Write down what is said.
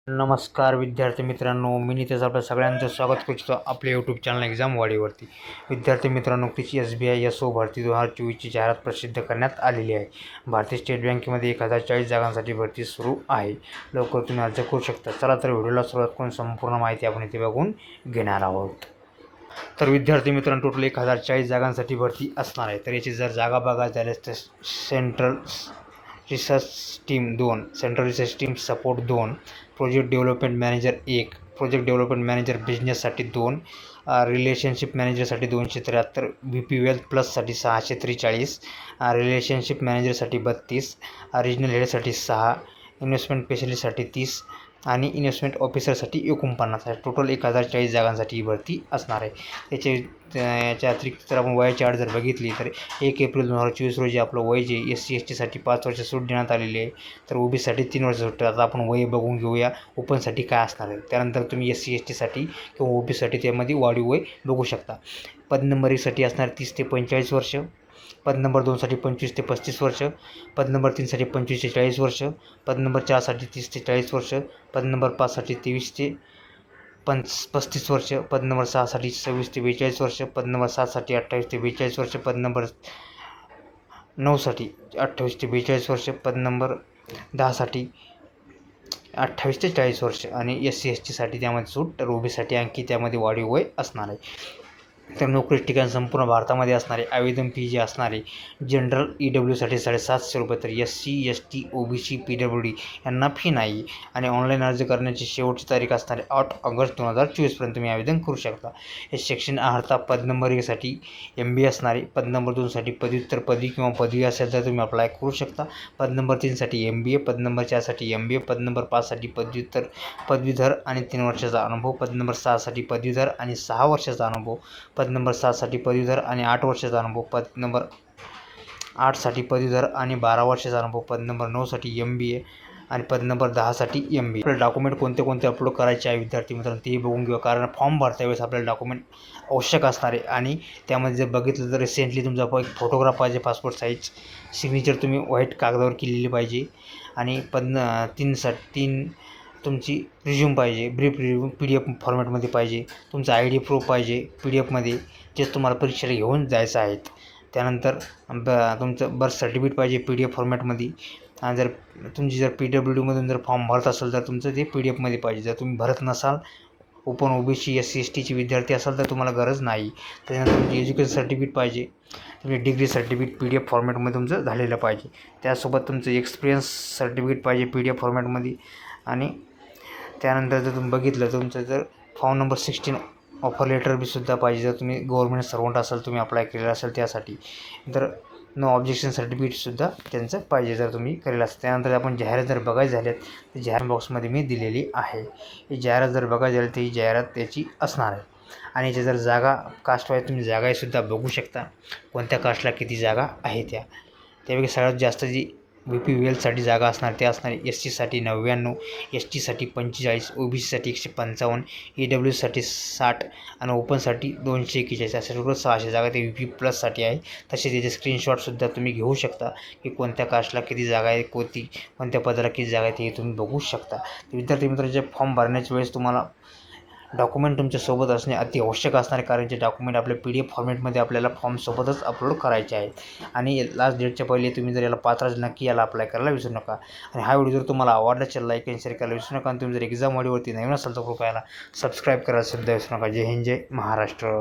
नमस्कार विद्यार्थी मित्रांनो, मी नितेश आपल्या सगळ्यांचं स्वागत करतो आपल्या यूट्यूब चॅनल एक्झाम वाडीवरती. विद्यार्थी मित्रांनो, नुकतीच SBI SO भरती 2024ची जाहिरात प्रसिद्ध करण्यात आलेली आहे. भारतीय स्टेट बँकेमध्ये 1040 जागांसाठी भरती सुरू आहे. लवकर तुम्ही अर्ज करू शकता. चला तर व्हिडिओला सुरुवात करून संपूर्ण माहिती आपण इथे बघून घेणार आहोत. तर विद्यार्थी मित्रांनो, टोटल 1040 जागांसाठी भरती असणार आहे. तर याची जर जागा बघायला झाल्यास तर central research team 2, central research team support 2, project development manager 1, project development manager बिझनेससाठी 2, रिलेशनशिप मॅनेजरसाठी 273, VP वेल्थ प्लससाठी 643, रिलेशनशिप मॅनेजरसाठी 32, रिजनल हेडसाठी 6, इन्व्हेस्टमेंट स्पेशलिस्टसाठी 30 आणि इन्व्हेस्टमेंट ऑफिसरसाठी 49 आहे. टोटल 1040 जागांसाठी ही भरती असणार आहे. याच्या अतिरिक्त जर आपण वयाची अट जर बघितली तर 1 एप्रिल 2024 रोजी आपलं वय जे SC STसाठी 5 वर्ष सूट देण्यात आलेली आहे. तर OBCसाठी 3 वर्ष सूट. आता आपण वय बघून घेऊया ओपनसाठी काय असणार आहे. त्यानंतर तुम्ही SC STसाठी किंवा OBCसाठी त्यामध्ये वाढीव वय बघू शकता. पद नंबर 1साठी असणार 30 ते 45 वर्ष, पद नंबर 2साठी 25 ते 35 वर्ष, पद नंबर 3साठी 25 ते 40 वर्ष, पद नंबर 4साठी 30 ते 40 वर्ष, पद नंबर 5साठी 23 ते 35 वर्ष, पद नंबर 6साठी 26 ते 42 वर्ष, पद नंबर 7साठी 28 ते 42 वर्ष, पद नंबर 9साठी 28 ते 42 वर्ष, पद नंबर 10साठी 28 ते 40 वर्ष आणि SC STसाठी त्यामध्ये सूट. तर OBCसाठी आणखी त्यामध्ये वाढीव वय असणार आहे. तर नोकरी ठिकाण संपूर्ण भारतामध्ये असणारे. आवेदन फी जी असणार आहे जनरल EWसाठी 750 रुपये, तर SC ST OBC PWD यांना फी नाही. आणि ऑनलाईन अर्ज करण्याची शेवटची तारीख असणारे 8 ऑगस्ट 2024पर्यंत तुम्ही आवेदन करू शकता. हे शिक्षण अर्हता पद नंबर 1साठी MBA असणारे, पद नंबर 2साठी पदव्युत्तर पदवी किंवा पदवी असेल तर तुम्ही अप्लाय करू शकता. पद नंबर 3साठी MBA, पद नंबर 4साठी MBA, पद नंबर 5साठी पदवीधर आणि 3 वर्षाचा अनुभव, पद नंबर 6साठी पदवीधर आणि 6 वर्षाचा अनुभव, पद नंबर 7साठी पदवीधर आणि 8 वर्षाचा अनुभव, पद नंबर 8साठी पदवीधर आणि 12 वर्षाचा अनुभव, पद नंबर 9साठी MBA आणि पद नंबर 10साठी MBA. आपले डॉक्युमेंट कोणते कोणते अपलोड करायचे आहे विद्यार्थी मित्रांनो तेही बघून घेऊ. कारण फॉर्म भरता वेळेस आपल्याला डॉक्युमेंट आवश्यक असणार आहे. आणि त्यामध्ये जर बघितलं तर रिसेंटली तुमचा एक फोटोग्राफ पाहिजे, पासपोर्ट साईज, सिग्नेचर तुम्ही व्हाईट कागदावर केलेली पाहिजे. आणि 3 तुमची रिझ्यूम पाहिजे, ब्रीफ रिझ्यूम PDF फॉर्मॅटमध्ये पाहिजे. तुमचं ID प्रूफ पाहिजे PDFमध्ये, तेच तुम्हाला परीक्षेला घेऊन जायचं आहेत. त्यानंतर तुमचं बर्थ सर्टिफिकेट पाहिजे PDF फॉर्मॅटमध्ये. आणि जर तुमची जर PWDमधून जर फॉर्म भरत असेल तर तुमचं ते PDFमध्ये पाहिजे. जर तुम्ही भरत नसाल, ओपन OBC SC STचे विद्यार्थी असाल तर तुम्हाला गरज नाही. त्याच्यानंतर तुमची एज्युकेशन सर्टिफिकेट पाहिजे, तुमची डिग्री सर्टिफिकेट PDF फॉर्मॅटमध्ये तुमचं झालेलं पाहिजे. त्यासोबत तुमचं एक्सपिरियन्स सर्टिफिकेट पाहिजे PDF फॉर्मॅटमध्ये. आणि त्यानंतर जर तुम्ही बघितलं तुमचं जर फॉर्म नंबर 16 ऑफर लेटर सुद्धा पाहिजे. जर तुम्ही गव्हर्नमेंट सर्वंट असाल, तुम्ही अप्लाय केलेलं असेल त्यासाठी. तर नो ऑब्जेक्शन सर्टिफिकेटसुद्धा त्यांचं पाहिजे जर तुम्ही केलेलं असेल. त्यानंतर आपण जाहिरात जर बघायची झाल्यात तर जाहिरात बॉक्समध्ये मी दिलेली आहे. ही जाहिरात जर बघायची झाली तर ही जाहिरात त्याची असणार आहे. आणि याच्या जर जागा कास्ट वाईज तुम्ही जागासुद्धा बघू शकता कोणत्या कास्टला किती जागा आहे त्यापैकी सगळ्यात जास्त जी VP वेल्थसाठी जागा असणार ते असणार SCसाठी 99, STसाठी 45, OBCसाठी 155, EWसाठी 60 आणि ओपनसाठी 241. अशा टोटल 600 जागा ते VP प्लससाठी आहे. तसेच त्याचे स्क्रीनशॉटसुद्धा तुम्ही घेऊ शकता की कोणत्या कास्टला किती जागा आहे, कोणत्या पदाला किती जागा आहे ते तुम्ही बघू शकता. विद्यार्थी मित्रांचे फॉर्म भरण्याच्या वेळेस तुम्हाला डॉक्युमेंट तुमच्यासोबत असणे अति आवश्यक असणार आहे. कारण जे डॉक्युमेंट आपल्या PDF फॉर्मॅटमध्ये आपल्याला फॉर्मसोबतच अपलोड करायचे आहेत. आणि लास्ट डेटच्या पहिले तुम्ही जर याला पात्र नक्की याला अप्लाय करायला विसरू नका. आणि हा व्हिडिओ जर तुम्हाला आवडला असेल लाईक आणि शेअर करायला विसरू नका. आणि तुम्ही जर एक्झाम वाडीवरती नवीन असाल तर कृपया सबस्क्राईब करायला सुद्धा विसरू नका. जय हिंद, जय महाराष्ट्र.